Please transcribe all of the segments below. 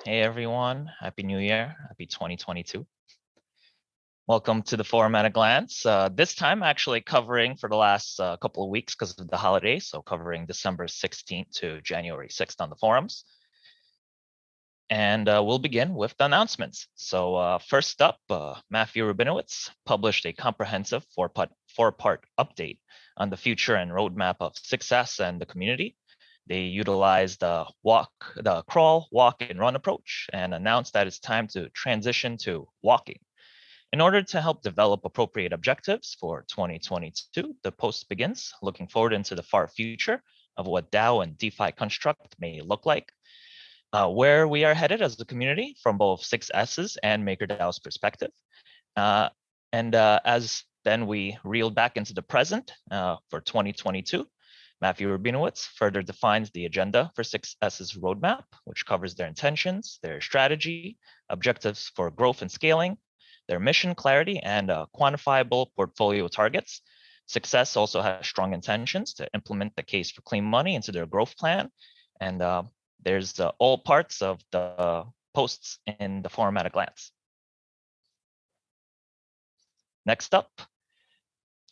Hey everyone, Happy New Year, Happy 2022. Welcome to the Forum at a Glance. This time actually covering for the last couple of weeks because of the holiday, so covering December 16th to January 6th on the forums. And we'll begin with the announcements. So first up, Matthew Rabinowitz published a comprehensive four-part update on the future and roadmap of 6S and the community. They utilized the crawl, walk, and run approach and announced that it's time to transition to walking. In order to help develop appropriate objectives for 2022, the post begins looking forward into the far future of what DAO and DeFi construct may look like, where we are headed as a community from both 6S's and MakerDAO's perspective. As then we reel back into the present for 2022, Matthew Rabinowitz further defines the agenda for 6S's roadmap, which covers their intentions, their strategy, objectives for growth and scaling, their mission clarity, and quantifiable portfolio targets. 6S also has strong intentions to implement the case for clean money into their growth plan. And there's all parts of the posts in the forum at a glance. Next up,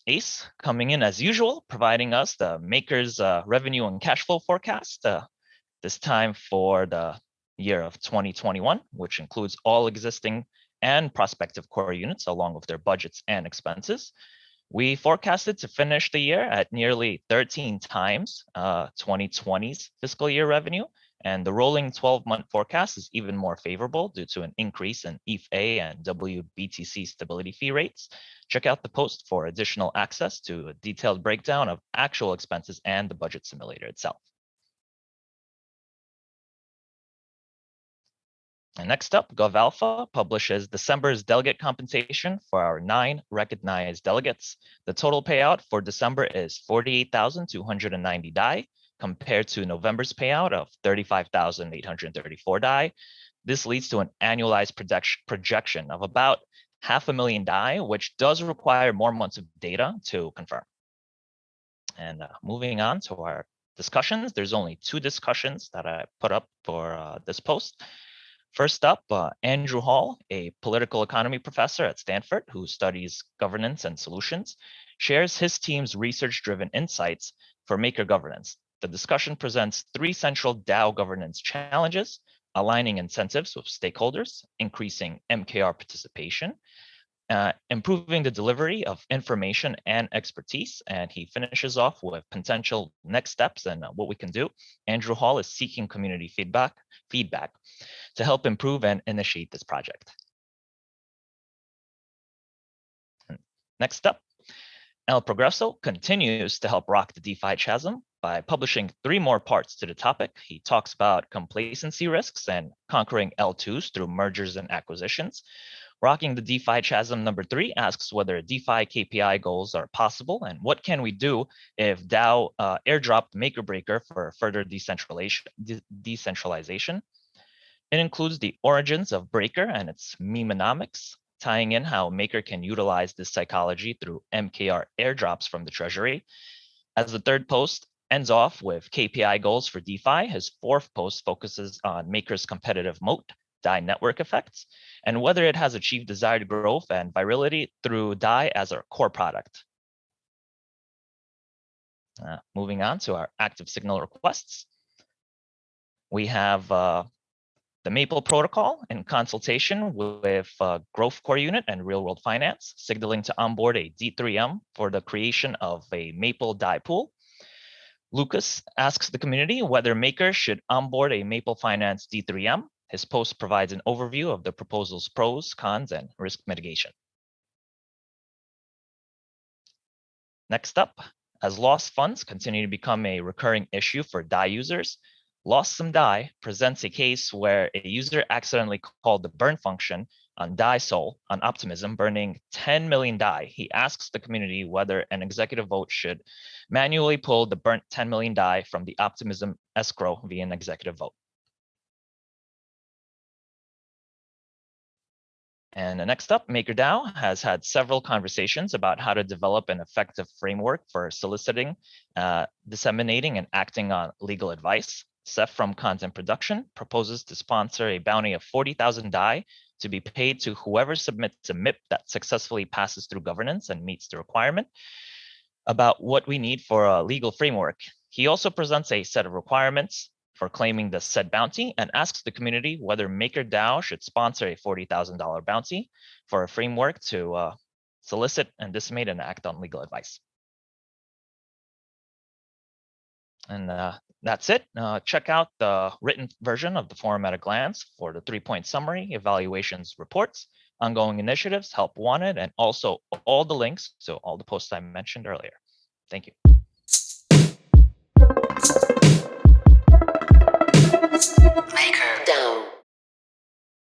Ace coming in as usual, providing us the Maker's revenue and cash flow forecast, this time for the year of 2021, which includes all existing and prospective core units along with their budgets and expenses. We forecasted to finish the year at nearly 13 times 2020's fiscal year revenue, and the rolling 12-month forecast is even more favorable due to an increase in ETH-A and WBTC stability fee rates. Check out the post for additional access to a detailed breakdown of actual expenses and the budget simulator itself. And next up, GovAlpha publishes December's delegate compensation for our 9 recognized delegates. The total payout for December is 48,290 Dai, compared to November's payout of 35,834 Dai. This leads to an annualized projection of about 500,000 Dai, which does require more months of data to confirm. And moving on to our discussions, there's only 2 discussions that I put up for this post. First up, Andrew Hall, a political economy professor at Stanford who studies governance and solutions, shares his team's research-driven insights for Maker governance. The discussion presents 3 central DAO governance challenges: aligning incentives with stakeholders, increasing MKR participation, improving the delivery of information and expertise. And he finishes off with potential next steps and what we can do. Andrew Hall is seeking community feedback to help improve and initiate this project. Next up, El Progreso continues to help rock the DeFi chasm by publishing 3 more parts to the topic. He talks about complacency risks and conquering L2s through mergers and acquisitions. Rocking the DeFi chasm number 3 asks whether DeFi KPI goals are possible and what can we do if DAO airdropped Maker Breaker for further decentralization. It includes the origins of Breaker and its memenomics, tying in how Maker can utilize this psychology through MKR airdrops from the treasury. As the 3rd post ends off with KPI goals for DeFi, his 4th post focuses on Maker's competitive moat, Dai network effects, and whether it has achieved desired growth and virality through Dai as our core product. Moving on to our active signal requests. We have the Maple protocol in consultation with Growth Core Unit and Real World Finance, signaling to onboard a D3M for the creation of a Maple Dai pool. Lucas asks the community whether Maker should onboard a Maple Finance D3M. His post provides an overview of the proposal's pros, cons, and risk mitigation. Next up, as lost funds continue to become a recurring issue for Dai users, Lost Some Dai presents a case where a user accidentally called the burn function on Dai Sol on Optimism, burning 10 million Dai. He asks the community whether an executive vote should manually pull the burnt 10 million Dai from the Optimism escrow via an executive vote. And next up, MakerDAO has had several conversations about how to develop an effective framework for soliciting, disseminating, and acting on legal advice. Seth from Content Production proposes to sponsor a bounty of 40,000 Dai to be paid to whoever submits a MIP that successfully passes through governance and meets the requirement about what we need for a legal framework. He also presents a set of requirements for claiming the said bounty and asks the community whether MakerDAO should sponsor a $40,000 bounty for a framework to solicit and disseminate and act on legal advice. And that's it. Check out the written version of the forum at a glance for the 3-point summary, evaluations, reports, ongoing initiatives, help wanted, and also all the links to all the posts I mentioned earlier. Thank you. MakerDAO.